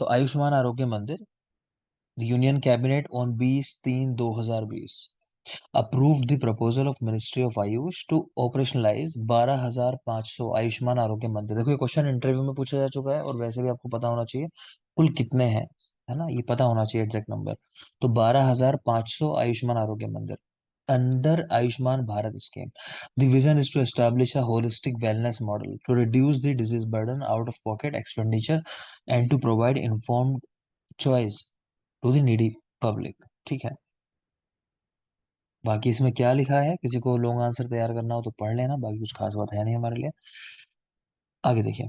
तो आयुष्मान आरोग्य मंदिर, union cabinet on 20/3/2020 approved the proposal of Ministry of Ayush to operationalize 12,500 Ayushman आरोग्य मंदिर। देखो ये क्वेश्चन इंटरव्यू में पूछा जा चुका है और वैसे भी आपको पता होना चाहिए कुल कितने हैं, है ना, ये पता होना चाहिए एग्जैक्ट नंबर। तो 12,500 आयुष्मान आरोग्य मंदिर under Ayushman Bharat scheme. The vision is to establish a holistic wellness model to reduce the disease burden, out of pocket expenditure, and to provide informed choice to the needy public। ठीक है, बाकी इसमें क्या लिखा है, किसी को लॉन्ग आंसर तैयार करना हो तो पढ़ लेना, बाकी कुछ खास बात है नहीं हमारे लिए। आगे देखिए,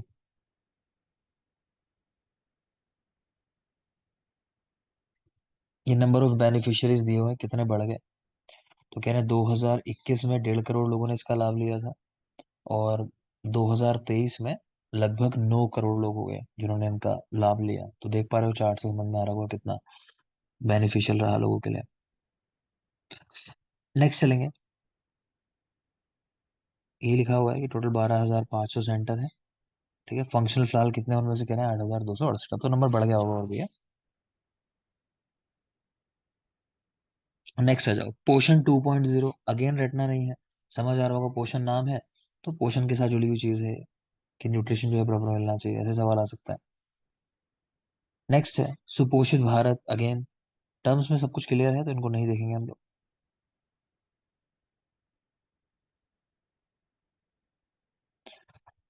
ये नंबर ऑफ बेनिफिशियरीज दिए हुए हैं, कितने बढ़ गए। तो कह रहे हैं 2021 में 1.5 करोड़ लोगों ने इसका लाभ लिया था, और 2023 में लगभग 9 करोड़ लोग हो गए जिन्होंने इनका लाभ लिया। तो देख पा रहे हो, चार्ट से समझ में आ रहा होगा कितना बेनिफिशियल रहा लोगों के लिए। नेक्स्ट चलेंगे, ये लिखा हुआ है कि टोटल 12,500 सेंटर है। ठीक है, फंक्शनल फिलहाल कितने उनमें से कह रहे हैं 8,268। अब तो नंबर बढ़ गया होगा और भी। नेक्स्ट आ जाओ, पोषण 2.0, अगेन रटना नहीं है, समझ आ रहा होगा पोषण नाम है तो पोषण के साथ जुड़ी हुई चीज है कि न्यूट्रिशन जो है प्रॉपर मिलना चाहिए, ऐसे सवाल आ सकता है। नेक्स्ट है सुपोषित भारत, अगेन टर्म्स में सब कुछ क्लियर है तो इनको नहीं देखेंगे हम लोग।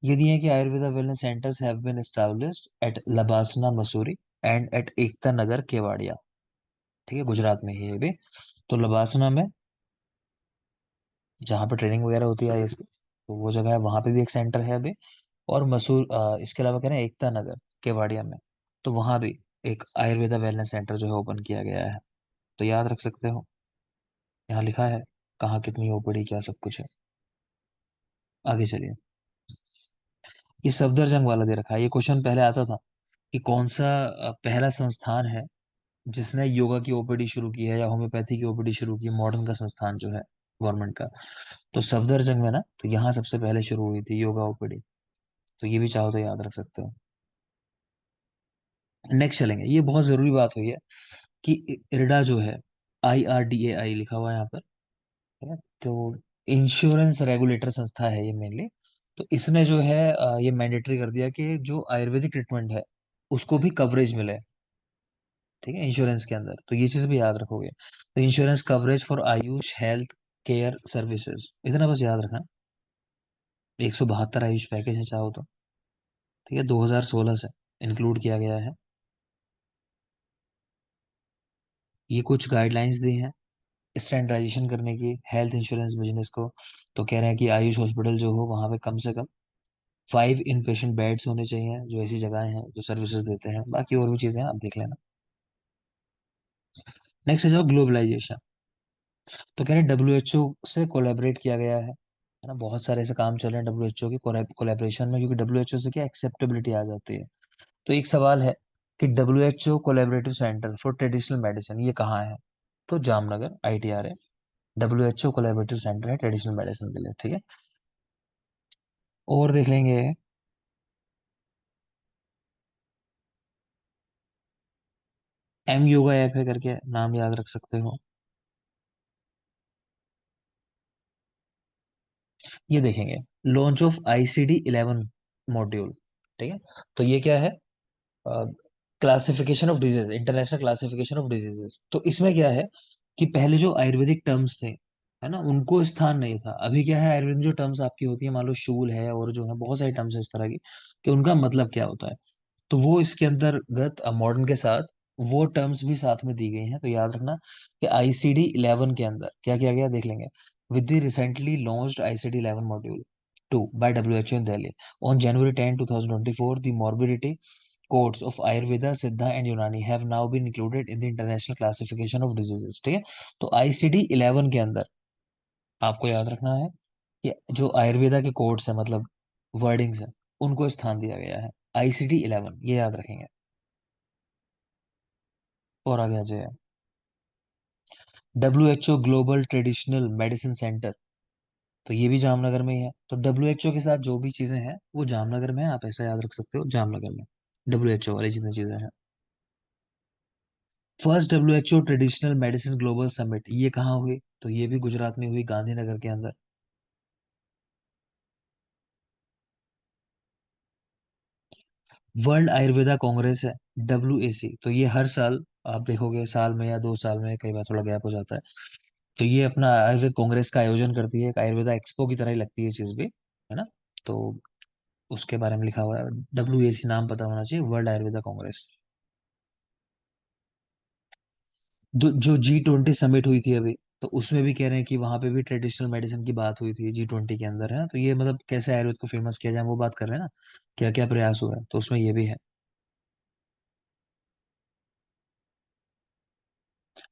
ये दिए हैं कि Ayurveda wellness centres have been established at LBSNAA Mussoorie and at Ekta Nagar Kevadia. ठीक है, गुजरात में ही है ये भी। तो लबासना में जहाँ पे ट्रेनिंग वगैरह होती है आयुष की, तो वो जगह है, वहां पे भी एक सेंटर है अभी। और इसके अलावा कह रहे हैं एकता नगर केवाड़िया में, तो वहां भी एक आयुर्वेदा वेलनेस सेंटर जो है ओपन किया गया है। तो याद रख सकते हो, यहाँ लिखा है कहाँ कितनी ओपीडी क्या सब कुछ है। आगे चलिए, ये सफदरजंग वाला दे रखा है, ये क्वेश्चन पहले आता था कि कौन सा पहला संस्थान है जिसने योगा की ओपीडी शुरू की है या होम्योपैथी की ओपीडी शुरू की, मॉडर्न का संस्थान जो है गवर्नमेंट का। तो सफदरजंग में ना, तो यहाँ सबसे पहले शुरू हुई थी योगा ओपीडी। तो ये भी चाहो तो याद रख सकते हो। नेक्स्ट चलेंगे, ये बहुत जरूरी बात हुई है कि इरडा जो है, IRDAI लिखा हुआ है यहाँ पर, है ना? तो इंश्योरेंस रेगुलेटर संस्था है ये मेनली। तो इसने जो है ये मैंडेटरी कर दिया कि जो आयुर्वेदिक ट्रीटमेंट है उसको भी कवरेज मिले। ठीक है, इंश्योरेंस के अंदर, तो ये चीज भी याद रखोगे। तो insurance coverage for Ayush health care services, इतना बस याद रखना। 172 आयुष पैकेज है चाहो तो। ठीक है, 2016 से इंक्लूड किया गया है। ये कुछ गाइडलाइंस दी हैं स्टैंडर्डाइजेशन करने की हेल्थ इंश्योरेंस बिजनेस को। तो कह रहे हैं कि आयुष हॉस्पिटल जो हो वहां पे कम से कम 5 इन पेशेंट बेड्स होने चाहिए, जो ऐसी जगह हैं जो सर्विसेज देते हैं, बाकी और भी चीजें हैं आप देख लेना। नेक्स्ट है जो ग्लोबलाइजेशन। तो कह रहे हैं WHO से कोलैबोरेट किया गया है ना, बहुत सारे ऐसे काम चल रहे हैं WHO की कोलैबोरेशन में, क्योंकि WHO से क्या एक्सेप्टेबिलिटी आ जाती है। तो एक सवाल है कि WHO collaborative centre for traditional medicine ये कहाँ है। तो जामनगर ITR है, WHO कोलैबोरेटिव सेंटर है ट्रेडिशनल मेडिसिन के लिए। ठीक है, और देख लेंगे, योगा ऐप है करके, नाम याद रख सकते हो। ये देखेंगे, लॉन्च ऑफ ICD-11 मॉड्यूल। ठीक है, तो ये क्या है, classification of disease, international classification of diseases. तो इसमें क्या है कि पहले जो आयुर्वेदिक टर्म्स थे, है ना, उनको स्थान नहीं था। अभी क्या है, आयुर्वेद में जो टर्म्स आपकी होती है, मान लो शूल है और जो है बहुत सारी टर्म्स है इस तरह की, कि उनका मतलब क्या होता है। तो वो इसके अंतर्गत मॉडर्न के साथ वो टर्म्स भी साथ में दी गई हैं। तो याद रखना कि ICD-11 के अंदर क्या किया गया देख लेंगे। With the recently launched ICD-11 module 2 by WHO in Delhi on January 10, 2024, the morbidity codes of Ayurveda, Siddha and Unani have now been included in the International Classification of Diseases। ठीक है, तो ICD-11 के अंदर आपको याद रखना है कि जो आयुर्वेदा के कोड्स है, मतलब वर्डिंग्स है, उनको स्थान दिया गया है। ICD-11 ये याद रखेंगे। और आगे आ जाए, WHO global traditional medicine centre, तो ये भी जामनगर में ही है। तो WHO के साथ जो भी चीजें हैं वो जामनगर में है, आप ऐसा याद रख सकते हो, जामनगर में WHO वाली जितनी चीजें हैं। First WHO traditional medicine global summit ये कहाँ हुई? तो ये भी गुजरात में हुई, गांधीनगर के अंदर। वर्ल्ड आयुर्वेदा कांग्रेस है, WAC, तो ये हर साल आप देखोगे साल में या 2 साल में, कई बार थोड़ा गैप हो जाता है, तो ये अपना आयुर्वेद कांग्रेस का आयोजन करती है। एक आयुर्वेदा एक्सपो की तरह ही लगती है चीज भी, है ना। तो उसके बारे में लिखा हुआ है, WAC नाम पता होना चाहिए, वर्ल्ड आयुर्वेदा कांग्रेस। जो G20 समिट हुई थी अभी, तो उसमें भी कह रहे हैं कि वहां पे भी ट्रेडिशनल मेडिसिन की बात हुई थी G20 के अंदर, है ना। तो ये मतलब कैसे आयुर्वेद को फेमस किया जाए वो बात कर रहे हैं ना, क्या क्या प्रयास हुआ है, तो उसमें ये भी है।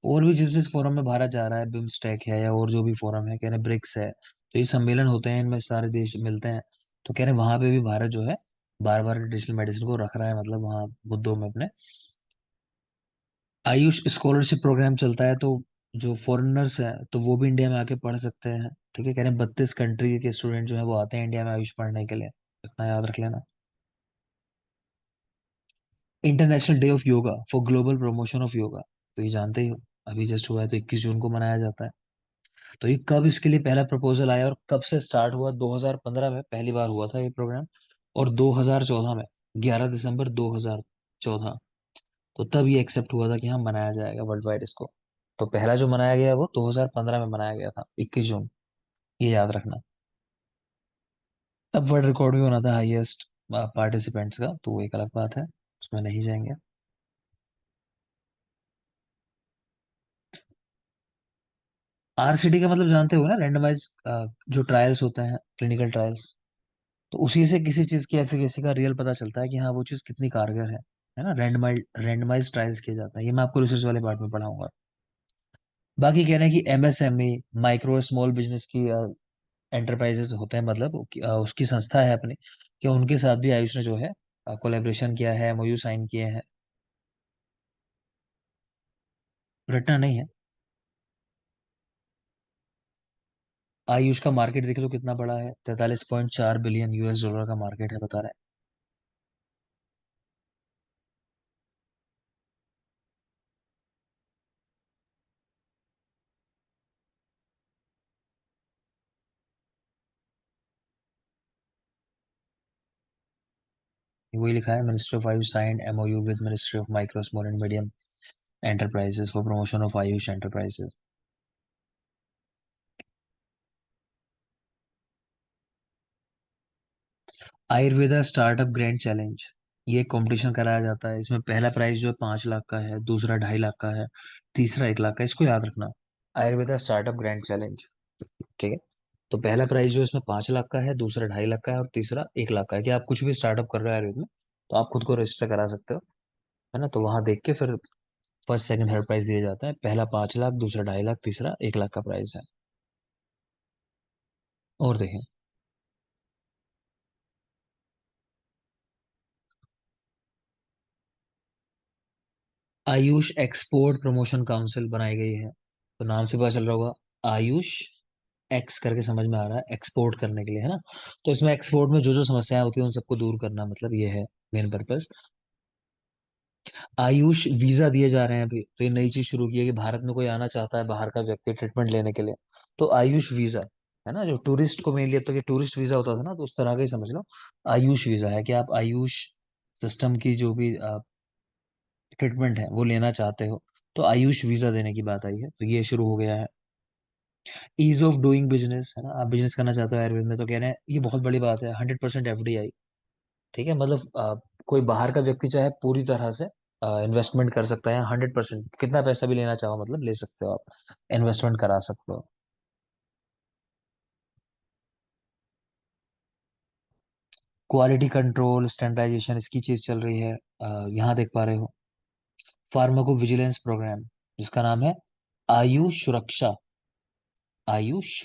और भी जिस जिस फोरम में भारत जा रहा है, बिम्स्टेक है या और जो भी फोरम है, कह रहे हैं ब्रिक्स है, तो ये सम्मेलन होते हैं, इनमें सारे देश मिलते हैं। तो कह रहे हैं वहां पे भी भारत जो है बार बार ट्रेडिशनल मेडिसिन को रख रहा है, मतलब वहाँ मुद्दों में अपने। आयुष स्कॉलरशिप प्रोग्राम चलता है, तो जो फॉरेनर्स हैं तो वो भी इंडिया में आके पढ़ सकते हैं। ठीक है, कह रहे हैं 32 कंट्री के स्टूडेंट जो है वो आते हैं इंडिया में आयुष पढ़ने के लिए, इतना याद रख लेना। International day of yoga for global promotion of yoga, तो ये जानते ही हो, अभी जस्ट हुआ है, तो 21 जून को मनाया जाता है। तो ये कब इसके लिए पहला प्रपोजल आया और कब से स्टार्ट हुआ? 2015 में पहली बार हुआ था ये प्रोग्राम, और 2014 में, 11 दिसंबर 2014, तो तब ये एक्सेप्ट हुआ था कि हाँ मनाया जाएगा वर्ल्ड वाइड इसको। तो पहला जो मनाया गया वो 2015 में मनाया गया था, 21 जून, ये याद रखना। अब वर्ल्ड रिकॉर्ड भी होना था हाईएस्ट पार्टिसिपेंट्स का, तो वो एक अलग बात है, उसमें नहीं जाएंगे। RCT का मतलब जानते हो ना, रैंडमाइज जो ट्रायल्स होते हैं, क्लिनिकल ट्रायल्स, तो उसी से किसी चीज की एफिकेसी का रियल पता चलता है कि हाँ वो चीज कितनी कारगर है ना। रैंडमाइज ट्रायल्स किए जाते हैं, ये मैं आपको रिसर्च वाले पार्ट में पढ़ाऊंगा। बाकी कह रहे हैं कि MSME, माइक्रो स्मॉल बिजनेस की एंटरप्राइजेस होते हैं, मतलब उसकी संस्था है अपनी, कि उनके साथ भी आयुष ने जो है कोलेब्रेशन किया है, MOU साइन किए हैं। रटना नहीं है। आयुष का मार्केट देखे तो कितना बड़ा है, 43.4 बिलियन US डॉलर का मार्केट है, बता रहे हैं। वही लिखा है, ministry of Ayush signed MOU with ministry of micro small and medium enterprises for promotion of Ayush enterprises. Ayurveda startup grand challenge, ये कंपटीशन कराया जाता है, इसमें पहला प्राइज जो है 5 लाख का है, दूसरा 2.5 लाख का है, तीसरा 1 लाख का है, इसको याद रखना। आयुर्वेदा स्टार्टअप ग्रैंड चैलेंज, ठीक है। तो पहला प्राइज जो है इसमें 5 लाख का है, दूसरा 2.5 लाख का है, और तीसरा 1 लाख का है, कि आप कुछ भी स्टार्टअप कर रहे हो आयुर्वेद में, तो आप खुद को रजिस्टर करा सकते हो, है ना। तो वहां देख के फिर फर्स्ट सेकंड थर्ड प्राइज दिए जाता है, पहला 5 लाख, दूसरा 2.5 लाख, तीसरा 1 लाख का प्राइज है। और देखें, आयुष एक्सपोर्ट प्रमोशन काउंसिल बनाई गई है, तो नाम से पता चल रहा होगा, आयुष एक्स करके समझ में आ रहा है, एक्सपोर्ट करने के लिए, है ना। तो इसमें एक्सपोर्ट में जो जो समस्याएं होती है उन सबको दूर करना, मतलब ये है मेन पर्पस। आयुष वीजा दिए जा रहे हैं अभी, तो ये नई चीज शुरू की है कि भारत में कोई आना चाहता है बाहर का व्यक्ति ट्रीटमेंट लेने के लिए, तो आयुष वीजा, है ना, जो टूरिस्ट को मेनली, अब तक ये टूरिस्ट वीजा होता था ना, तो उस तरह का ही समझ लो। आयुष वीजा है कि आप आयुष सिस्टम की जो भी ट्रीटमेंट है वो लेना चाहते हो, तो आयुष वीजा देने की बात आई है, तो ये शुरू हो गया है। ईज ऑफ डूइंग बिजनेस, है ना, आप बिजनेस करना चाहते हो आयुर्वेद में, तो कह रहे हैं ये बहुत बड़ी बात है, 100% FDI, ठीक है, मतलब कोई बाहर का व्यक्ति चाहे पूरी तरह से इन्वेस्टमेंट कर सकता है, 100%, कितना पैसा भी लेना चाहो मतलब ले सकते हो आप, इन्वेस्टमेंट करा सकते हो। क्वालिटी कंट्रोल स्टैंडर्डाइजेशन, इसकी चीज चल रही है, यहाँ देख पा रहे हो। फार्माको विजिलेंस प्रोग्राम, जिसका नाम है आयुष सुरक्षा, आयुष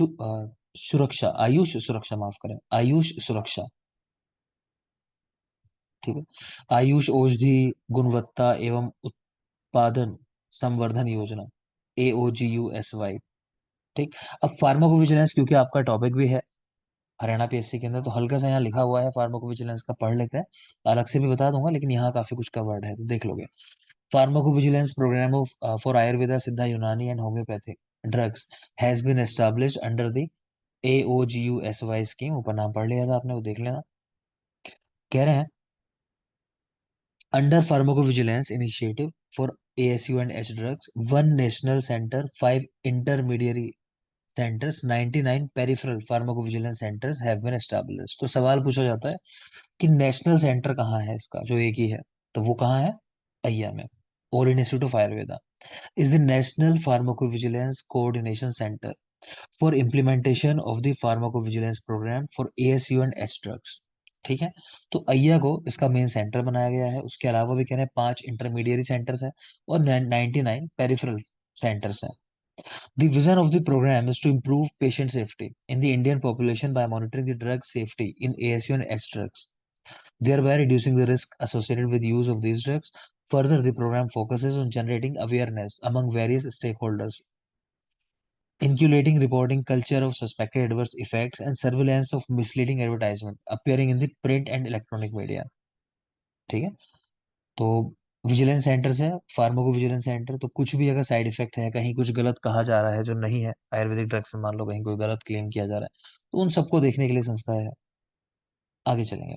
सुरक्षा, आयुष सुरक्षा, माफ करें, आयुष सुरक्षा, ठीक है। आयुष औषधि गुणवत्ता एवं उत्पादन संवर्धन योजना, AOGUSY, ठीक। अब फार्माकोविजिलेंस क्योंकि आपका टॉपिक भी है हरियाणा PSC के अंदर, तो हल्का सा यहाँ लिखा हुआ है फार्माकोविजिलेंस का, पढ़ लेते हैं, अलग से भी बता दूंगा, लेकिन यहाँ काफी कुछ कवर्ड है, तो देख लोगे। Pharmacovigilance program of for Ayurveda, Siddha, Unani and homeopathic drugs has been established under the AOGUSY scheme. ऊपर नाम पढ़ लिया था आपने, वो देख लेना। कह रहे हैं under pharmacovigilance initiative for ASU and H drugs, one national center, five intermediary centers, 99 peripheral pharmacovigilance centers have been established. तो सवाल पूछा जाता है कि नेशनल सेंटर कहाँ है इसका, जो एक ही है, तो वो कहाँ है? अय्या में। और institute of Ayurveda is the National Pharmacovigilance Coordination Center for implementation of the pharmacovigilance program for ASU and S drugs। ठीक है, तो अय्या को इसका मेन सेंटर बनाया गया है। उसके अलावा भी कह रहे हैं 5 इंटरमीडिएरी सेंटर्स हैं और 99 पेरिफेरल सेंटर्स हैं। The vision of the program is to improve patient safety in the Indian population by monitoring the drug safety in ASU and S drugs, thereby reducing the risk associated with use of these drugs. Further, the program focuses on generating awareness among various stakeholders, inculating reporting culture of suspected adverse effects and surveillance of misleading advertisement appearing in the print and electronic media। ठीक है, तो vigilance centre से pharmaco vigilance centre, तो कुछ भी अगर side effect है, कहीं कुछ गलत कहा जा रहा है जो नहीं है आयुर्वेदिक ड्रग्स में, मान लो कहीं कोई गलत क्लेम किया जा रहा है, तो उन सबको देखने के लिए संस्था है। आगे चलेंगे।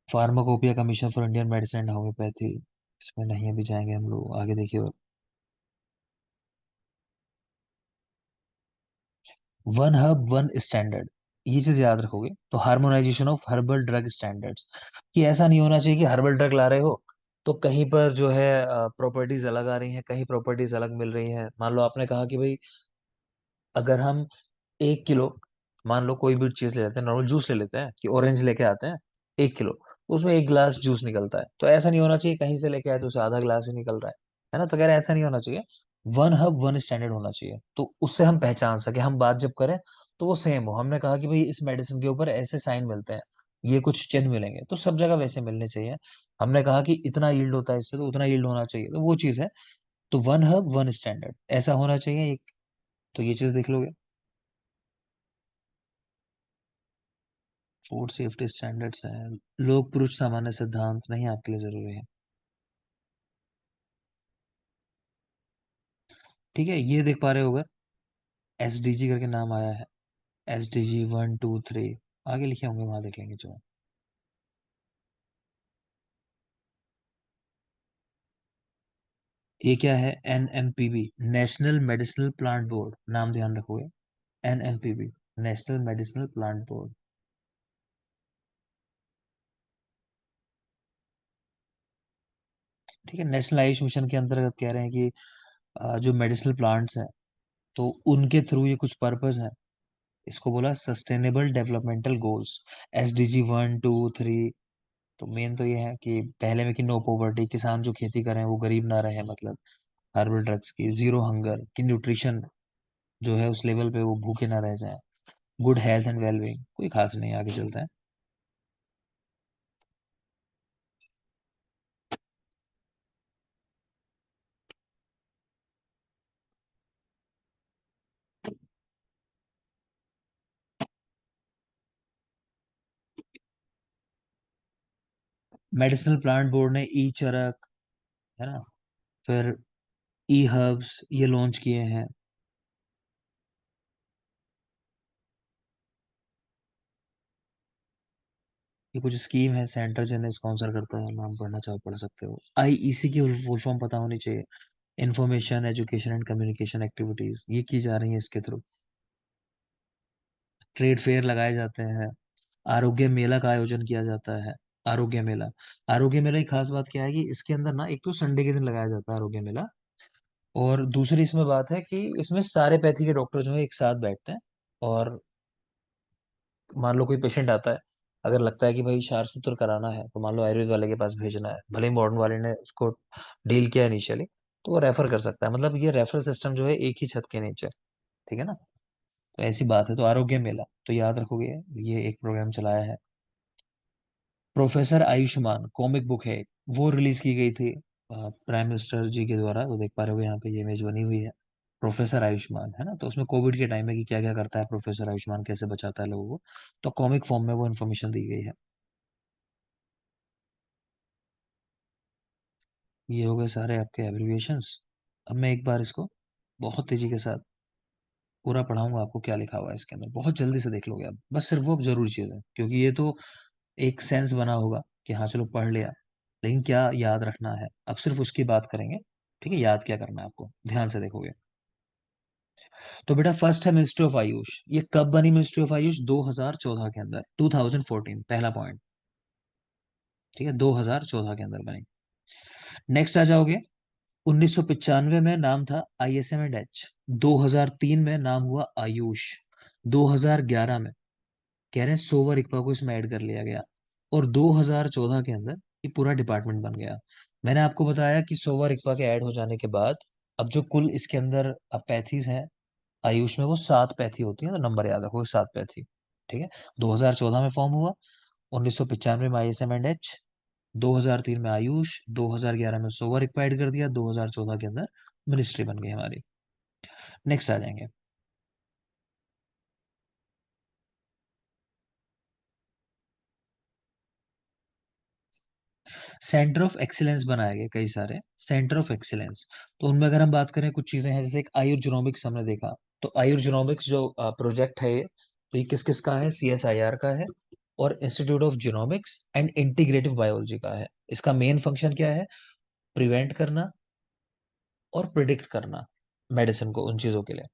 Pharmacopoeia commission for Indian medicine and homeopathy, इसमें नहीं अभी जाएंगे हम लोग, आगे देखिए। वन हब वन स्टैंडर्ड, ये चीज याद रखोगे, तो harmonisation of herbal drug standards, कि ऐसा नहीं होना चाहिए कि हर्बल ड्रग ला रहे हो तो कहीं पर जो है प्रॉपर्टीज अलग आ रही हैं, कहीं प्रॉपर्टीज अलग मिल रही हैं। मान लो आपने कहा कि भाई अगर हम 1 किलो, मान लो कोई भी चीज ले लेते हैं, नॉर्मल जूस ले लेते हैं कि ऑरेंज लेके आते हैं 1 किलो, उसमें 1 गिलास जूस निकलता है, तो ऐसा नहीं होना चाहिए कहीं से लेके आए तो उसे आधा गिलास ही निकल रहा है ना। तो कह रहे हैं ऐसा नहीं होना चाहिए, वन हब वन स्टैंडर्ड होना चाहिए, तो उससे हम पहचान सके, हम बात जब करें तो वो सेम हो। हमने कहा कि भाई इस मेडिसिन के ऊपर ऐसे साइन मिलते हैं, ये कुछ चिन्ह मिलेंगे, तो सब जगह वैसे मिलने चाहिए। हमने कहा कि इतना यील्ड होता है इससे, तो उतना यील्ड होना चाहिए, तो वो चीज है। तो वन हब वन स्टैंडर्ड ऐसा होना चाहिए एक, तो ये चीज देख लोगे। फूड सेफ्टी स्टैंडर्ड्स हैं, लोक पुरुष सामान्य सिद्धांत नहीं आपके लिए जरूरी है। ठीक है, ये देख पा रहे होगा, एसडीजी करके नाम आया है, SDG 1 2 3, आगे लिखे होंगे वहां देख लेंगे जो। ये क्या है? NMPB, national medicinal plant board, नाम ध्यान रखोगे, NMPB, national medicinal plant board. ठीक है, नेशनल आयुष मिशन के अंतर्गत कह रहे हैं कि जो मेडिसिनल प्लांट्स हैं, तो उनके थ्रू ये कुछ पर्पस है, इसको बोला सस्टेनेबल डेवलपमेंटल गोल्स, SDG 1 2 3। तो मेन तो ये है कि पहले में कि नो पॉवर्टी, किसान जो खेती करें वो गरीब ना रहे, मतलब हर्बल ड्रग्स की, जीरो हंगर की, न्यूट्रिशन जो है उस लेवल पे वो भूखे ना रह जाएं, गुड हेल्थ एंड वेलबींग, कोई खास नहीं, आगे चलता है। मेडिसिनल प्लांट बोर्ड ने ई चरक, है ना, फिर ई हर्ब्स ये लॉन्च किए हैं। ये कुछ स्कीम है, सेंटर जिन्हें स्पॉन्सर करता है, नाम पढ़ना चाहो पढ़ सकते हो। IEC की फुल फॉर्म पता होनी चाहिए, information education and communication activities, ये की जा रही है इसके थ्रू। ट्रेड फेयर लगाए जाते हैं, आरोग्य मेला का आयोजन किया जाता है। आरोग्य मेला, आरोग्य मेला की खास बात क्या है कि इसके अंदर ना, एक तो संडे के दिन लगाया जाता है आरोग्य मेला, और दूसरी इसमें बात है कि इसमें सारे पैथी के डॉक्टर जो है एक साथ बैठते हैं, और मान लो कोई पेशेंट आता है, अगर लगता है कि भाई क्षार सूत्र कराना है, तो मान लो आयुर्वेद वाले के पास भेजना है, भले ही मॉडर्न वाले ने उसको डील किया इनिशियली, तो वो रेफर कर सकता है, मतलब ये रेफरल सिस्टम जो है एक ही छत के नीचे। ठीक है ना, तो ऐसी बात है। तो आरोग्य मेला तो याद रखोगे, ये एक प्रोग्राम चलाया है। प्रोफेसर आयुष्मान कॉमिक बुक है, वो रिलीज की गई थी प्राइम मिनिस्टर जी के द्वारा, वो देख पा रहे हो यहाँ पे ये इमेज बनी हुई है, प्रोफेसर आयुष्मान, है ना। तो उसमें कोविड के टाइम में कि क्या क्या करता है प्रोफेसर आयुष्मान, कैसे बचाता है लोगों को, तो कॉमिक फॉर्म में वो इन्फॉर्मेशन दी गई है। ये हो गए सारे आपके एब्रिविएशंस। अब मैं एक बार इसको बहुत तेजी के साथ पूरा पढ़ाऊंगा आपको, क्या लिखा हुआ है इसके अंदर, बहुत जल्दी से देख लोगे आप, बस सिर्फ वो जरूरी चीज़ है, क्योंकि ये तो एक सेंस बना होगा कि हाँ चलो पढ़ लिया, लेकिन क्या याद रखना है, अब सिर्फ उसकी बात करेंगे। ठीक है, याद क्या करना है आपको, ध्यान से देखोगे। तो बेटा फर्स्ट है मिनिस्ट्री ऑफ आयुष। ये कब बनी मिनिस्ट्री ऑफ आयुष? 2014 के अंदर, 2014 पहला पॉइंट। ठीक है, 2014 के अंदर बनी। नेक्स्ट आ जाओगे, 1995 में नाम था ISM&H, 2003 में नाम हुआ आयुष, 2011 में कह रहे हैं सोवा रिक्पा को इसमें ऐड कर लिया गया, और 2014 के अंदर ये पूरा डिपार्टमेंट बन गया। मैंने आपको बताया कि सोवा रिक्पा के ऐड हो जाने के बाद अब जो कुल इसके अंदर अब पैथीज हैं आयुष में, वो 7 पैथी होती है, तो नंबर याद रखो, 7 पैथी। ठीक है, 2014 में फॉर्म हुआ, 1995 में ISM&H, 2003 में आयुष, 2011 में सोवा रिक्पा ऐड कर दिया, 2014 के अंदर मिनिस्ट्री बन गई हमारी। नेक्स्ट आ जाएंगे, सेंटर ऑफ एक्सीलेंस बनाए गए कई सारे सेंटर ऑफ एक्सीलेंस। तो उनमें अगर हम बात करें, कुछ चीजें हैं, जैसे एक आयुर्जेनोमिक्स हमने देखा, तो आयुर्जेनोमिक्स जो प्रोजेक्ट है ये, तो ये किस किस का है? CSIR का है, और institute of genomics and integrative biology का है। इसका मेन फंक्शन क्या है? प्रिवेंट करना और प्रिडिक्ट करना मेडिसिन को, उन चीजों के लिए।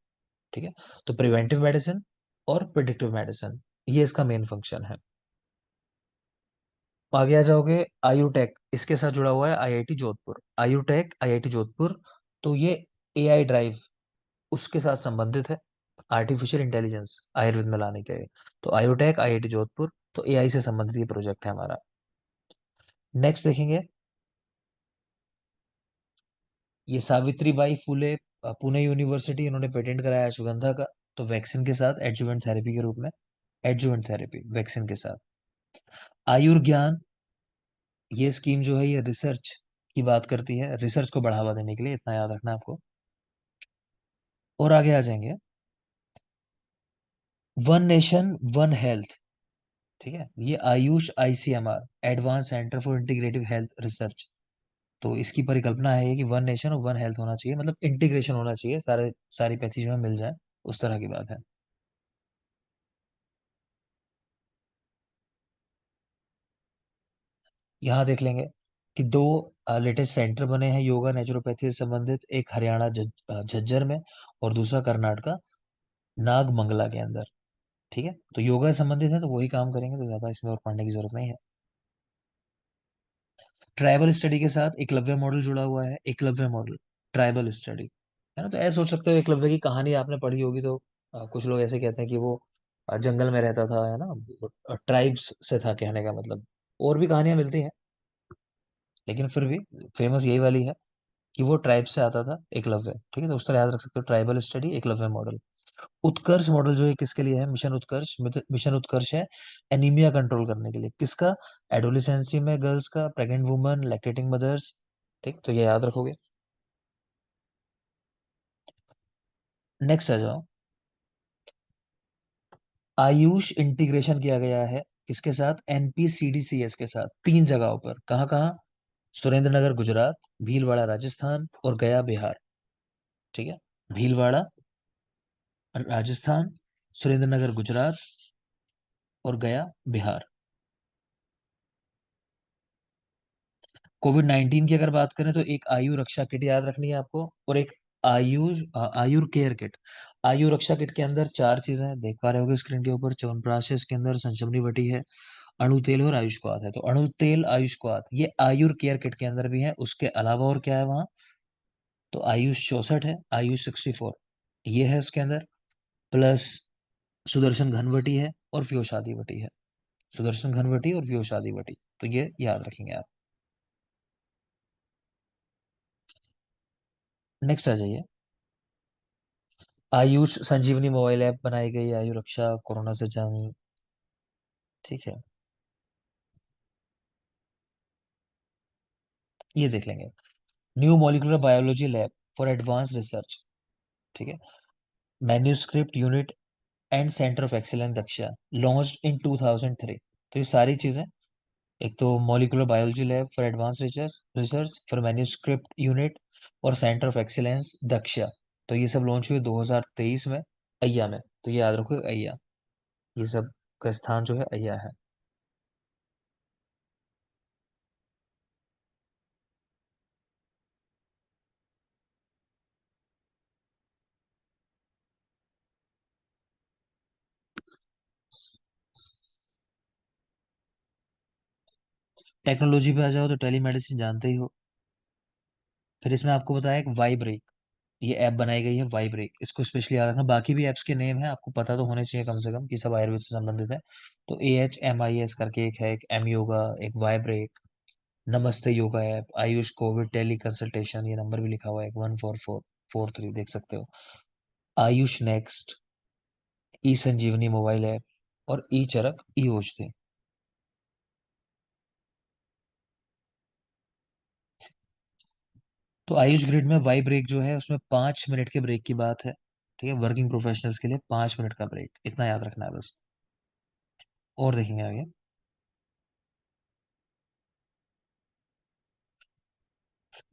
ठीक है, तो प्रिवेंटिव मेडिसिन और प्रिडिक्टिव मेडिसिन, ये इसका मेन फंक्शन है। आगे आ जाओगे, आयुटेक इसके साथ जुड़ा हुआ है IIT जोधपुर, आयुटेक IIT जोधपुर। तो ये AI ड्राइव उसके साथ संबंधित है, आर्टिफिशियल इंटेलिजेंस आयुर्वेद में लाने के लिए। तो आयुटेक IIT जोधपुर, तो AI से संबंधित ये प्रोजेक्ट है हमारा। नेक्स्ट देखेंगे, ये सावित्री बाई फुले पुणे यूनिवर्सिटी, इन्होंने पेटेंट कराया है सुगंधा का, तो वैक्सीन के साथ एडजुवेंट थेरेपी के रूप में, एडजुवेंट थेरेपी वैक्सीन के साथ। आयुर्ज्ञान, ये स्कीम जो है ये रिसर्च की बात करती है, रिसर्च को बढ़ावा देने के लिए, इतना याद रखना है आपको। और आगे आ जाएंगे, वन नेशन वन हेल्थ। ठीक है, ये Ayush ICMR, advance centre for integrative health research. तो इसकी परिकल्पना है ये कि वन नेशन और वन हेल्थ होना चाहिए, मतलब इंटीग्रेशन होना चाहिए, सारे सारी पैथी जो है मिल जाए, उस तरह की बात है। यहाँ देख लेंगे कि दो लेटेस्ट सेंटर बने हैं योगा नेचुरोपैथी से संबंधित, एक हरियाणा झज्जर में, और दूसरा कर्नाटका नागमंगला के अंदर। ठीक है, तो योगा से संबंधित है तो वही काम करेंगे, तो ज्यादा इसमें और पढ़ने की जरूरत नहीं है। ट्राइबल स्टडी के साथ एकलव्य मॉडल जुड़ा हुआ है, एकलव्य मॉडल, ट्राइबल स्टडी, है ना। तो ऐसे सोच सकते हो, एकलव्य की कहानी आपने पढ़ी होगी, तो कुछ लोग ऐसे कहते हैं कि वो जंगल में रहता था, है ना, ट्राइब्स से था, कहने का मतलब। और भी कहानियां मिलती हैं, लेकिन फिर भी फेमस यही वाली है कि वो ट्राइब से आता था एकलव्य। ठीक है, तो उस तरह याद रख सकते हो, ट्राइबल स्टडी, एकलव्य मॉडल। उत्कर्ष मॉडल जो है किसके लिए है? मिशन उत्कर्ष, मिशन उत्कर्ष है एनीमिया कंट्रोल करने के लिए, किसका? एडोलिसेंसी में गर्ल्स का, प्रेग्नेंट वुमन, लैक्टेटिंग मदर्स। ठीक, तो ये याद रखोगे। नेक्स्ट आ जाओ, आयुष इंटीग्रेशन किया गया है किसके साथ? NPCDCS के साथ, 3 जगहों पर, कहाँ कहाँ? सुरेंद्र नगर गुजरात, भीलवाड़ा राजस्थान, और गया बिहार। ठीक है, भीलवाड़ा राजस्थान, सुरेंद्र नगर गुजरात, और गया बिहार। कोविड-19 की अगर बात करें, तो एक आयु रक्षा किट याद रखनी है आपको, और एक आयुर केयर किट। आयु रक्षा किट के अंदर 4 चीजें हैं, देख पा रहे होगे स्क्रीन के ऊपर, च्यवनप्राश है इसके अंदर, संचमनी बटी है, अणु तेल और आयुष्कात है। तो अणु तेल, आयुष्कात, ये आयुर केयर किट के अंदर भी है। उसके अलावा और क्या है वहाँ? तो आयुष 64 है, आयुष 64 ये है उसके अंदर, प्लस सुदर्शन घनवटी है और व्योषादी वटी है, सुदर्शन घनवटी और व्योषादी वटी। तो ये याद रखेंगे आप। नेक्स्ट आ जाइए, आयुष संजीवनी मोबाइल ऐप बनाई गई, आयु रक्षा, कोरोना से जंग। ठीक है, ये देख लेंगे, new molecular biology lab for advance research. ठीक है, manuscript unit and centre of excellence Daksha, launched in 2003। तो ये सारी चीजें एक तो molecular biology lab for advance research research for manuscript unit और सेंटर ऑफ एक्सीलेंस दक्षा। तो ये सब लॉन्च हुए 2023 में अय्या में। तो ये याद रखो अय्या, ये सब का स्थान जो है अय्या है। टेक्नोलॉजी पे आ जाओ तो टेलीमेडिसिन जानते ही हो। फिर इसमें आपको बताया एक वाइब्रेक, ये ऐप बनाई गई है वाइब्रेक, इसको स्पेशली याद रखना। बाकी भी ऐप्स के नेम है आपको पता तो होने चाहिए कम से कम कि सब आयुर्वेद से संबंधित है। तो AHMIS करके एक है, एक एम योगा, एक Y break, Namaste yoga app, AYUSH covid teleconsultation, ये नंबर भी लिखा हुआ है 14443, देख सकते हो। AYUSH next, e Sanjeevani mobile app, और ई चरक, ई औषधि। तो आयुष ग्रिड में वाई ब्रेक जो है उसमें 5 मिनट के ब्रेक की बात है। ठीक है, वर्किंग प्रोफेशनल्स के लिए 5 मिनट का ब्रेक, इतना याद रखना है बस। और देखेंगे आगे।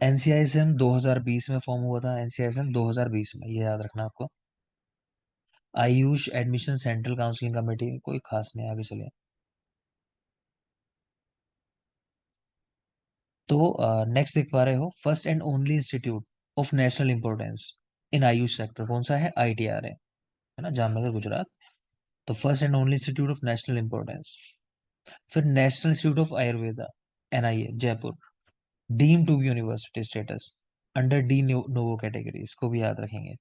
एनसीआईएसएम 2020 में फॉर्म हुआ था, एनसीआईएसएम 2020 में, ये याद रखना आपको। Ayush admission central counselling committee, कोई खास नहीं, आगे चलिए। तो नेक्स्ट देख पा रहे हो, first and only institute of national importance in AYUSH sector कौन सा है? ITR है ना, जामनगर गुजरात। तो first and only institute of national importance. फिर national institute of Ayurveda, NIA Jaipur, deem to be university status, under de novo category, इसको भी याद रखेंगे।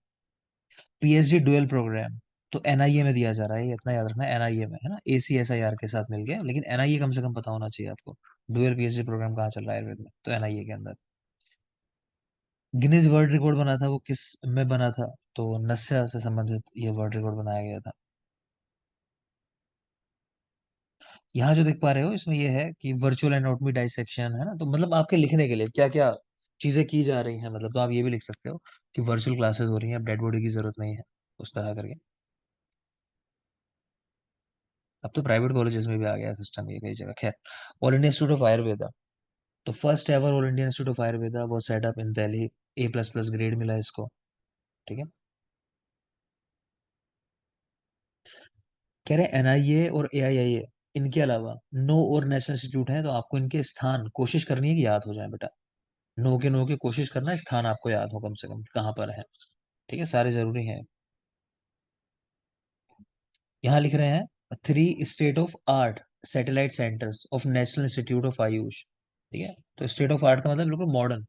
PhD डुअल प्रोग्राम, तो NIA में दिया जा रहा है, ये इतना याद रखना, NIA में है ना, ACSIR के साथ मिलके, लेकिन NIA कम से कम पता होना चाहिए आपको। डुअल PhD प्रोग्राम कहाँ चल रहा है आयुर्वेद में? तो NIA के अंदर। गिनीज वर्ल्ड रिकॉर्ड बना था वो किस में बना था? तो नस्या से संबंधित ये वर्ल्ड रिकॉर्ड बनाया गया था। यहाँ जो देख पा रहे हो इसमें ये है कि वर्चुअल एनाटॉमी डाइसेक्शन है ना, तो मतलब आपके लिखने के लिए क्या क्या चीजें की जा रही हैं, मतलब तो आप ये भी लिख सकते हो कि वर्चुअल क्लासेस हो रही हैं, अब डेड बॉडी की जरूरत नहीं है, उस तरह करके। अब तो प्राइवेट कॉलेजेस में भी आ गया सिस्टम ये कई जगह, खैर। All India institute of Ayurveda, तो first ever all India institute of Ayurveda वो setup in Delhi, A++ grade मिला इसको। ठीक है। कह रहे NIA और AIIA, इनके अलावा नो और नेशनल इंस्टीट्यूट हैं, तो आपको इनके स्थान कोशिश करनी है कि याद हो जाए बेटा। नो के कोशिश करना, स्थान आपको याद हो कम से कम कहाँ पर है। ठीक है, सारे जरूरी हैं। यहाँ लिख रहे हैं 3 state of art satellite centres of national institute of Ayush. ठीक है, तो स्टेट ऑफ आर्ट का मतलब बिल्कुल मॉडर्न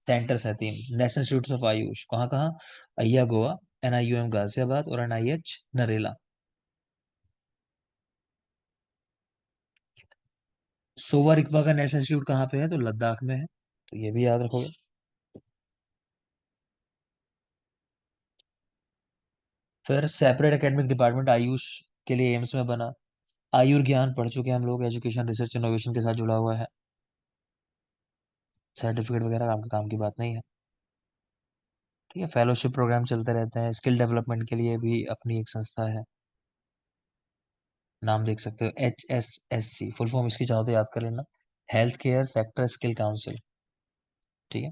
सेंटर्स है 3 नेशनल इंस्टीट्यूट ऑफ आयुष, कहाँ कहाँ? अय्या गोवा, NIUM गाजियाबाद, और NIH नरेला। सोवा रिकबा का नेशनल इंस्टीट्यूट कहाँ पे है? तो लद्दाख में है, तो ये भी याद रखोगे। फिर सेपरेट एकेडमिक डिपार्टमेंट आयुष के लिए एम्स में बना। आयुर्ज्ञान पढ़ चुके हैं हम लोग, एजुकेशन रिसर्च इनोवेशन के साथ जुड़ा हुआ है। सर्टिफिकेट वगैरह काम की बात नहीं है। ठीक है, फेलोशिप प्रोग्राम चलते रहते हैं, स्किल डेवलपमेंट के लिए भी अपनी एक संस्था है, नाम देख सकते हो, HSSC, फुल फॉर्म इसकी चाहो तो याद कर लेना, health care sector skill council. ठीक है।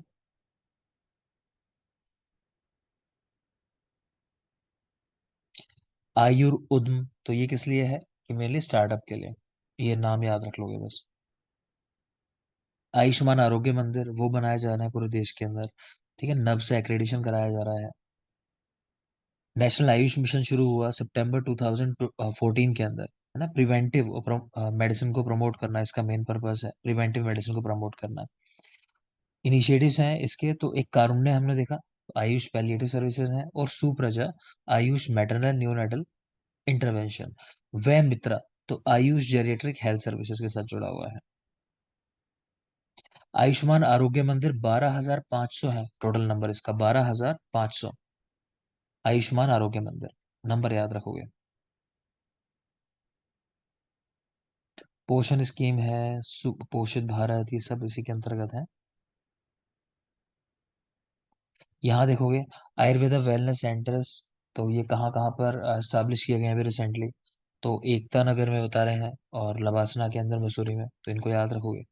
आयुर उद्म, तो ये किस लिए है? कि मेरे लिए स्टार्टअप के लिए, ये नाम याद रख लोगे बस। आयुष्मान आरोग्य मंदिर, वो बनाया जा रहा है पूरे देश के अंदर। ठीक है, नब से एक्रेडिशन कराया जा रहा है। नेशनल आयुष मिशन शुरू हुआ सितंबर 2014 के अंदर, है ना। प्रिवेंटिव मेडिसिन को प्रमोट करना इसका मेन पर्पस है, प्रिवेंटिव मेडिसिन को प्रमोट करना। इनिशिएटिव्स हैं इसके, तो एक कारुण्य हमने देखा, आयुष पैलिएटिव सर्विसेज हैं, और Supraja, Ayush maternal neonatal intervention, व मित्रा, तो आयुष जेरिएट्रिक हेल्थ सर्विसेज के साथ जुड़ा हुआ है। आयुष्मान आरोग्य मंदिर 12,500 है टोटल नंबर इसका, 12,500। आयुष्मान आरोग्य मंदिर, नंबर याद रखोगे। पोषण स्कीम है, सुपोषित भारत, ये सब इसी के अंतर्गत है। यहाँ देखोगे आयुर्वेदा वेलनेस सेंटर्स, तो ये कहाँ कहाँ पर स्टैब्लिश किए गए हैं अभी रिसेंटली? तो एकता नगर में बता रहे हैं, और लवासना के अंदर मसूरी में, तो इनको याद रखोगे।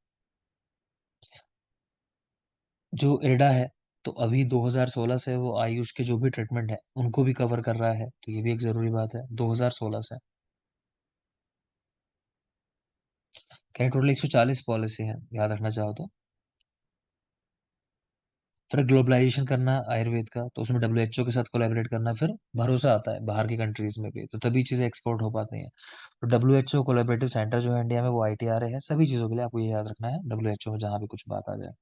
जो इरडा है, तो अभी 2016 से वो आयुष के जो भी ट्रीटमेंट है उनको भी कवर कर रहा है, तो ये भी एक जरूरी बात है 2016 से। क्या टोटल 140 पॉलिसी है, याद रखना चाहो तो। फिर ग्लोबलाइजेशन करना आयुर्वेद का, तो उसमें डब्ल्यूएचओ के साथ कोलैबोरेट करना, फिर भरोसा आता है बाहर की कंट्रीज में भी, तो तभी चीजें एक्सपोर्ट हो पाती हैं। तो डब्ल्यूएचओ कोलैबोरेटिव सेंटर जो है इंडिया में, वो आईटीआर है, सभी चीजों के लिए आपको ये याद रखना है डब्ल्यूएचओ में जहां भी कुछ बात आ जाए।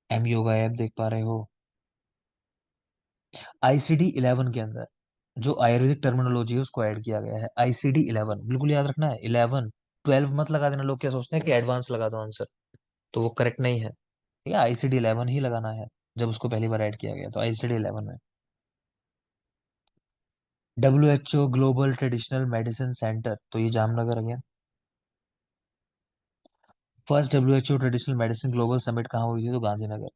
एम योगा ऐप देख पा रहे हो। आईसीडी 11 के अंदर जो आयुर्वेदिक टर्मिनोलॉजी है उसको ऐड किया गया है। आईसीडी 11 बिल्कुल याद रखना है, 11। 12 मत लगा देना, लोग क्या सोचते हैं कि एडवांस लगा दो आंसर, तो वो करेक्ट नहीं है। ठीक है, आईसीडी 11 ही लगाना है, जब उसको पहली बार ऐड किया गया तो आईसीडी 11 में। W H O global traditional medicine centre, तो ये जामनगर आ गया। First W H O traditional medicine global summit कहाँ हुई थी, तो गांधीनगर।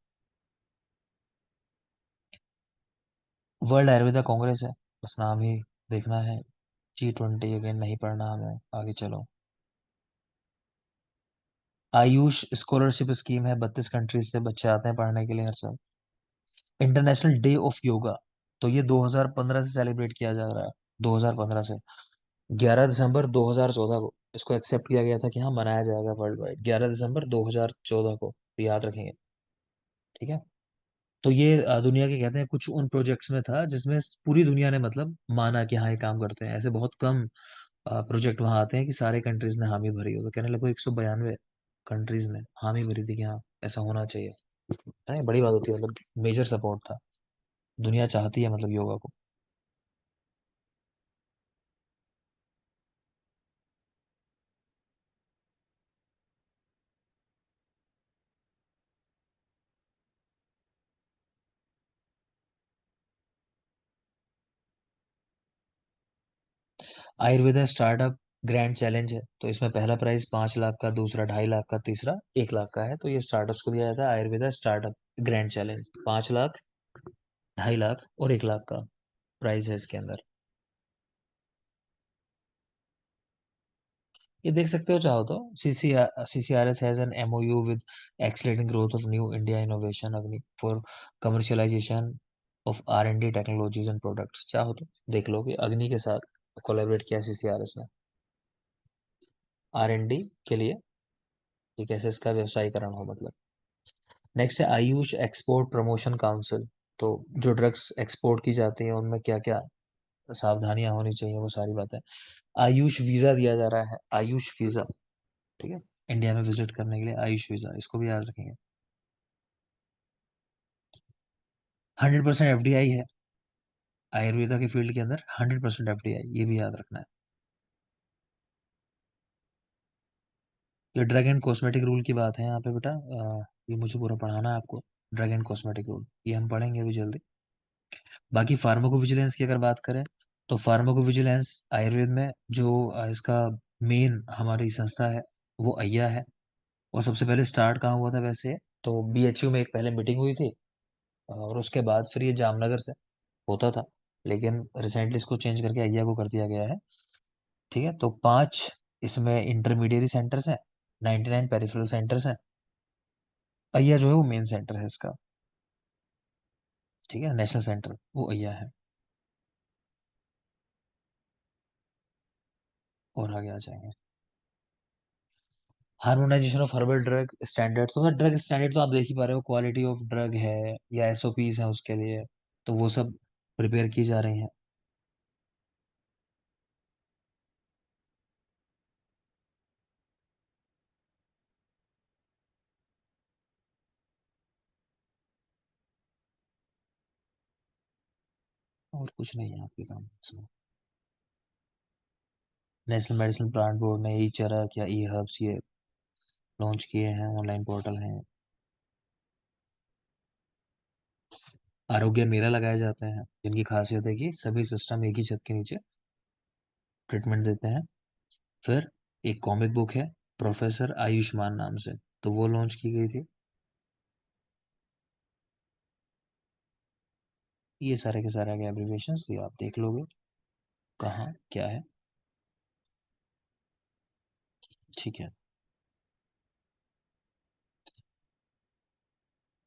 वर्ल्ड आयुर्वेदा कांग्रेस है, बस नाम ही देखना है। G20 अगेन नहीं पढ़ना हमें, आगे चलो। आयुष स्कॉलरशिप स्कीम है, 32 कंट्रीज से बच्चे आते हैं पढ़ने के लिए हर साल। इंटरनेशनल डे ऑफ योगा, तो ये 2015 से सेलिब्रेट किया जा रहा है। 2015 से 11 दिसंबर 2014 को इसको एक्सेप्ट किया गया था कि हाँ मनाया जाएगा वर्ल्ड वाइड, 11 दिसंबर 2014 को, तो याद रखेंगे। ठीक है। तो ये दुनिया के कहते हैं कुछ उन प्रोजेक्ट्स में था जिसमें पूरी दुनिया ने मतलब माना कि हाँ ये काम करते हैं। ऐसे बहुत कम प्रोजेक्ट वहां आते हैं कि सारे कंट्रीज ने हामी भरी हो, तो कहने लगो 192 कंट्रीज ने हामी भरी थी कि हाँ ऐसा होना चाहिए। है बड़ी बात होती है, मतलब मेजर सपोर्ट था। दुनिया चाहती है मतलब योगा को। आयुर्वेदा स्टार्टअप ग्रैंड चैलेंज है, तो इसमें पहला प्राइज 5 लाख का, दूसरा 2.5 लाख का, तीसरा 1 लाख का है। तो ये स्टार्टअप्स को दिया जाता है Ayurveda startup grand challenge. 5 lakh, 2.5 lakh और 1 लाख का प्राइज है इसके अंदर। ये देख सकते हो चाहो तो। CCRS has an MOU with accelerating growth of new India innovation AGNIi for commercialisation of R&D technologies and products. चाहो तो देख लो कि अग्नि के साथ कोलैबोरेट किया CCRS ने R&D के लिए, कि कैसे इसका व्यवसायीकरण हो मतलब। नेक्स्ट है आयुष एक्सपोर्ट प्रमोशन काउंसिल। तो जो ड्रग्स एक्सपोर्ट की जाती हैं उनमें क्या क्या सावधानियां होनी चाहिए, वो सारी बातें। आयुष वीजा दिया जा रहा है, आयुष वीजा। ठीक है, इंडिया में विजिट करने के लिए आयुष वीजा, इसको भी याद रखेंगे। 100% FDI है आयुर्वेदा के फील्ड के अंदर, 100% FDI, ये भी याद रखना है। ये ड्रग एंड कॉस्मेटिक रूल की बात है यहाँ पे बेटा। ये मुझे पूरा पढ़ाना है आपको। ड्रग एंड कॉस्मेटिक रूल ये हम पढ़ेंगे अभी जल्दी। बाकी फार्माकोविजिलेंस की अगर बात करें, तो फार्माकोविजिलेंस आयुर्वेद में जो इसका मेन हमारी संस्था है, वो अय्या है। और सबसे पहले स्टार्ट कहाँ हुआ था वैसे, तो BHU में एक पहले मीटिंग हुई थी, और उसके बाद फिर ये जामनगर से होता था, लेकिन रिसेंटली इसको चेंज करके अय्या को कर दिया गया है। ठीक है, तो 5 इसमें इंटरमीडिएरी सेंटर्स हैं, 99 पेरिफेरल सेंटर्स हैं। अय्या जो है वो मेन सेंटर है इसका। ठीक है, नेशनल सेंटर वो अय्या है। और आगे आ जाएंगे। Harmonisation of herbal drug standards, तो ड्रग स्टैंडर्ड तो आप देख ही पा रहे हो, क्वालिटी ऑफ ड्रग है या SOPs है उसके लिए, तो वो सब प्रिपेयर की जा रही हैं। और कुछ नहीं है आपके काम इसमें। नेशनल मेडिसिन प्लांट बोर्ड ने ई चरक या ई हर्ब्स ये लॉन्च किए हैं, ऑनलाइन पोर्टल हैं। आरोग्य मेला लगाए जाते हैं, जिनकी खासियत है कि सभी सिस्टम एक ही छत के नीचे ट्रीटमेंट देते हैं। फिर एक कॉमिक बुक है प्रोफेसर आयुष्मान नाम से, तो वो लॉन्च की गई थी। ये सारे के सारे आगे एब्रिविएशंस ये आप देख लोगे कहाँ क्या है। ठीक है।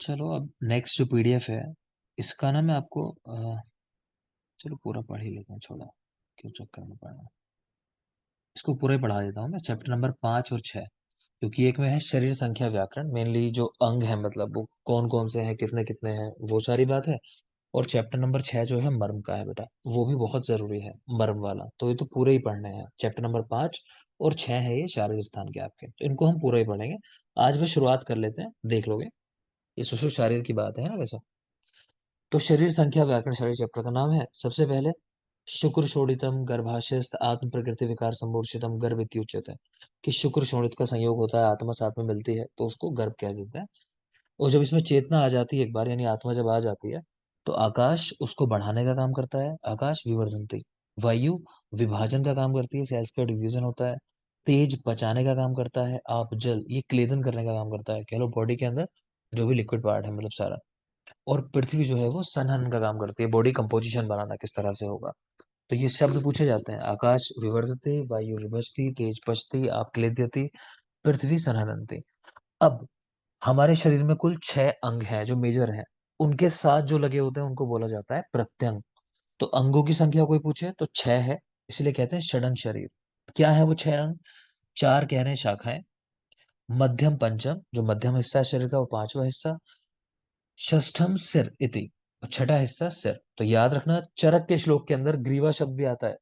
चलो अब नेक्स्ट जो पीडीएफ है, इसका ना मैं आपको चलो पूरा पढ़ ही लेता हूँ, छोड़ा क्यों चक्कर में पढ़ना। इसको पूरा ही पढ़ा देता हूँ मैं, चैप्टर नंबर 5 और 6। क्योंकि एक में है शरीर संख्या व्याकरण, मेनली जो अंग है मतलब वो कौन कौन से हैं, कितने कितने हैं, वो सारी बात है। और चैप्टर नंबर 6 जो है मर्म का है बेटा, वो भी बहुत जरूरी है मर्म वाला, तो ये तो पूरे ही पढ़ने हैं। चैप्टर नंबर 5 और 6 है ये शारीरिक स्थान के आपके, तो इनको हम पूरा ही पढ़ेंगे। आज भी शुरुआत कर लेते हैं, देख लोगे। ये सुश्रुत शारीर की बात है ना वैसे। तो शरीर संख्या व्याकरण शारीर चैप्टर का नाम है। सबसे पहले शुक्र शोणितम गर्भाशयस्थ आत्म प्रकृति विकार संमूर्छितम गर्भ इति उच्यते, कि शुक्र शोणित का संयोग होता है, आत्मा साथ में मिलती है तो उसको गर्भ कह देते हैं। और जब इसमें चेतना आ जाती है एक बार, यानी आत्मा जब आ जाती है, तो आकाश उसको बढ़ाने का काम करता है, आकाश विवर्धनती। वायु विभाजन का काम करती है, सेल्स का डिवीजन होता है। तेज पचाने का काम करता है। आप जल ये क्लेदन करने का काम करता है, कह लो बॉडी के अंदर जो भी लिक्विड पार्ट है मतलब सारा। और पृथ्वी जो है वो संहनन का काम करती है, बॉडी कंपोजिशन बनाना किस तरह से होगा। तो ये शब्द पूछे जाते हैं, आकाश विवर्धते, वायु विभजती, तेज पचती, आप क्लेद्यति, पृथ्वी संहननती। अब हमारे शरीर में कुल 6 अंग हैं जो मेजर हैं, उनके साथ जो लगे होते हैं उनको बोला जाता है प्रत्यंग। तो अंगों की संख्या कोई पूछे तो 6 है, इसलिए कहते हैं षडंग शरीर। क्या है वो 6 अंग? 4 कह रहे हैं शाखाएं। मध्यम पंचम, जो मध्यम हिस्सा है शरीर का, वो 5वां हिस्सा। षष्ठम सिर इति, और छठा हिस्सा सिर। तो याद रखना, चरक के श्लोक के अंदर ग्रीवा शब्द भी आता है।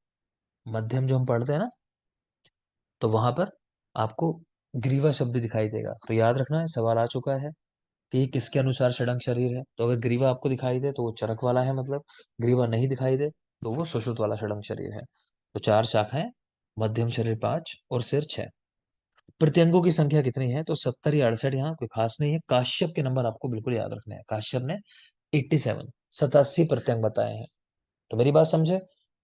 मध्यम जो हम पढ़ते हैं ना, तो वहां पर आपको ग्रीवा शब्द भी दिखाई देगा। तो याद रखना है, सवाल आ चुका है कि ये किसके अनुसार षडंग शरीर है। तो अगर ग्रीवा आपको दिखाई दे तो वो चरक वाला है, मतलब ग्रीवा नहीं दिखाई दे तो वो सुश्रुत वाला षडंग शरीर है। तो 4 शाखाएं, मध्यम शरीर 5 और सिर 6। प्रत्यंगों की संख्या कितनी है? तो 70 या 68, यहाँ कोई खास नहीं है। काश्यप के नंबर आपको बिल्कुल याद रखने हैं। काश्यप ने 87 87 प्रत्यंग बताए हैं। तो मेरी बात समझे,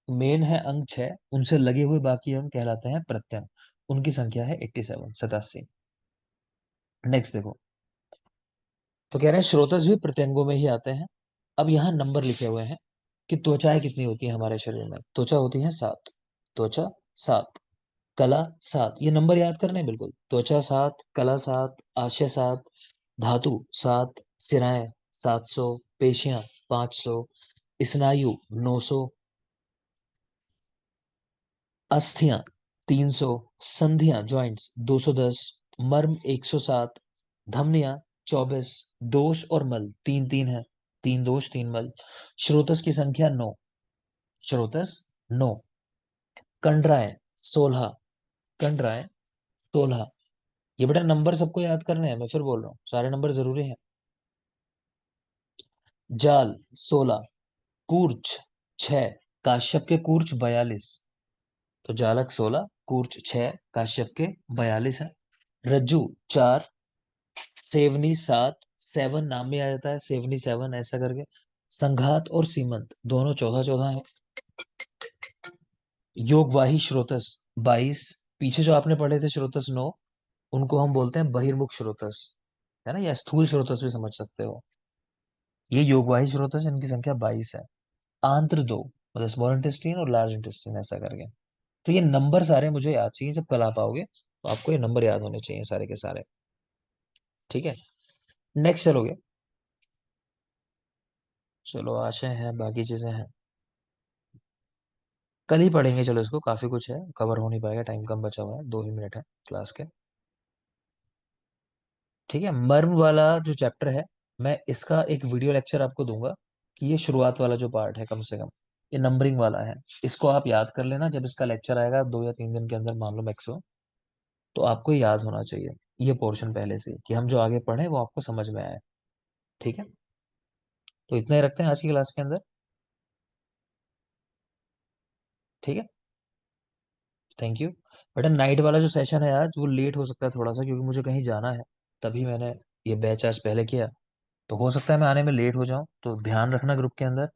मेन है अंग 6, उनसे लगे हुए बाकी अंग कहलाते हैं प्रत्यंग। उनकी संख्या है 87 87। नेक्स्ट देखो, तो कह रहे हैं स्रोतस भी प्रत्यंगों में ही आते हैं। अब यहाँ नंबर लिखे हुए हैं कि त्वचाएं कितनी होती है हमारे शरीर में। त्वचा होती है 7, त्वचा 7, कला 7। ये नंबर याद करने हैं बिल्कुल। त्वचा 7, कला 7, आशय 7, धातु 7, सिराएं 700, पेशियां 500, स्नायु 900, अस्थियां 300, संधियां जॉइंट्स 210, मर्म 107, धमनियां 24, दोष और मल तीन तीन है, 3 दोष 3 मल। श्रोतस की संख्या 9, श्रोतस 9। कंडराएं 16, कंडराएं 16। ये बेटा नंबर सबको याद करने हैं, मैं फिर बोल रहा हूँ सारे नंबर जरूरी हैं। जाल 16, कूर्च 6, काश्यप के कूर्च 42। तो जालक 16, कूर्च 6, काश्यप के 42 है। रज्जु 4, सेवनी 7, सेवन नाम में आ जाता है, सेवनी 7 ऐसा करके। संघात और सीमंत दोनों 14 14 है। योगवाही स्रोतस 22। पीछे जो आपने पढ़े थे स्रोतस 9, उनको हम बोलते हैं बहिर्मुख स्रोतस, है ना, या स्थूल स्रोतस भी समझ सकते हो। ये योगवाही स्रोतस, इनकी संख्या 22 है। आंत्र 2, मतलब स्मॉल इंटेस्टीन और लार्ज इंटेस्टीन ऐसा करके। तो ये नंबर सारे मुझे याद चाहिए, जब कल आप आओगे तो आपको ये नंबर याद होने चाहिए सारे के सारे। ठीक है, नेक्स्ट चलोगे। चलो आशय है, बाकी चीजें हैं कल ही पढ़ेंगे। चलो इसको, काफी कुछ है, कवर हो नहीं पाएगा, टाइम कम बचा हुआ है, 2 ही मिनट है क्लास के। ठीक है, मर्म वाला जो चैप्टर है, मैं इसका एक वीडियो लेक्चर आपको दूंगा, कि ये शुरुआत वाला जो पार्ट है कम से कम, ये नंबरिंग वाला है। इसको आप याद कर लेना, जब इसका लेक्चर आएगा 2 या 3 दिन के अंदर मान लो मैक्सिमम, तो आपको याद होना चाहिए ये पोर्शन पहले से, कि हम जो आगे पढ़े वो आपको समझ में आए। ठीक है, तो इतना ही रखते हैं आज की क्लास के अंदर। ठीक है, थैंक यू। बेटा नाइट वाला जो सेशन है आज, वो लेट हो सकता है थोड़ा सा, क्योंकि मुझे कहीं जाना है, तभी मैंने ये बैच आज पहले किया। तो हो सकता है मैं आने में लेट हो जाऊं, तो ध्यान रखना ग्रुप के अंदर,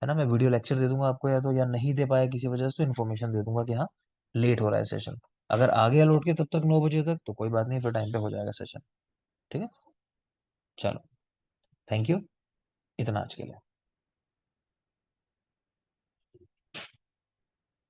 है ना। मैं वीडियो लेक्चर दे दूंगा आपको, या तो या नहीं दे पाया किसी वजह से तो इन्फॉर्मेशन दे दूंगा कि हाँ लेट हो रहा है सेशन। अगर आ गया लौट के तब तक 9 बजे तक, तो कोई बात नहीं, फिर टाइम पे हो जाएगा सेशन। ठीक है, चलो, थैंक यू। इतना आज के लिए।